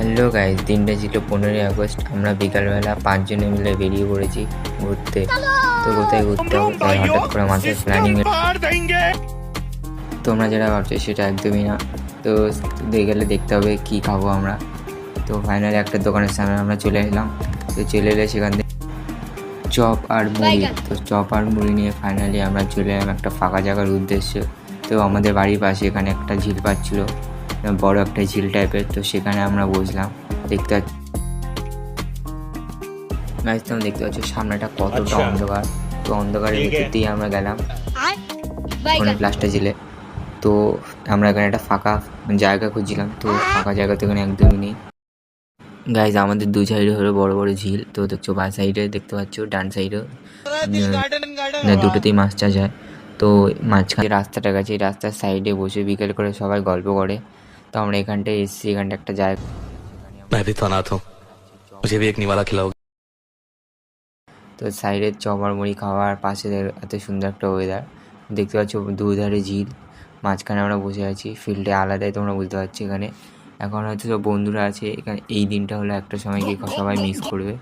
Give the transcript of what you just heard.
Hello guys, দিনটা ছিল 15ই August. আমরা বিকালবেলা 5 জনে মিলে বেরিয়ে পড়েছি ঘুরতে। তো কোথায় ঘুরতে হবে তাই হঠাৎ করে মাথায় প্ল্যানিং। তোমরা যেটা ভাবছো সেটা একদমই না। তো গেলে দেখতে হবে কি খাবো আমরা। তো ফাইনালি একটা দোকানের সামনে আমরা চলে এলাম। তো চলে এলে সেখান থেকে চপ আর মুড়ি, তো চপ আর মুড়ি নিয়ে ফাইনালি আমরা চলে এলাম একটা ফাঁকা জায়গার উদ্দেশ্যে। তো আমাদের বাড়ির পাশে এখানে একটা ঝিল পাচ্ছিল, বড় একটা ঝিল টাইপের। তো সেখানে আমরা বসলাম। দেখতে গাইস, তোমরা দেখতে পাচ্ছ সামনেটা কতটা অন্ধকার। তো অন্ধকারের ভিতর দিয়ে আমরা গেলাম কোনো প্লাস্টার ঝিলে। তো আমরা এখানে একটা ফাঁকা জায়গা খুঁজছিলাম, তো ফাঁকা জায়গা তো এখানে একদমই নেই। গাইজ, আমাদের দু সাইডে হলো বড় বড় ঝিল। তো দেখছো বাঁ সাইডে দেখতে পাচ্ছ, ডান সাইডে দুটোতেই মাছ চাষ হয়। তো মাঝখানে রাস্তাটা গেছে, এই রাস্তার সাইডে বসে বিকেল করে সবাই গল্প করে। তো আমরা এখানটায় এসেছি, এখানটা একটা জায়গা। मैं भी तो अनाथ हूँ, मुझे भी एक निवाला खिलाओगे? তো সাইডের চপ আর মুড়ি খাওয়ার পাশে এত সুন্দর একটা ওয়েদার দেখতে পাচ্ছ, দুধারে ঝিল, মাঝখানে আমরা বসে আছি। ফিল্ডে আলাদাই তোমরা বুঝতে পারছো। এখানে এখন হয়তো সব বন্ধুরা আছে এখানে। এই দিনটা হলো একটা সময় গিয়ে সবাই মিস করবে।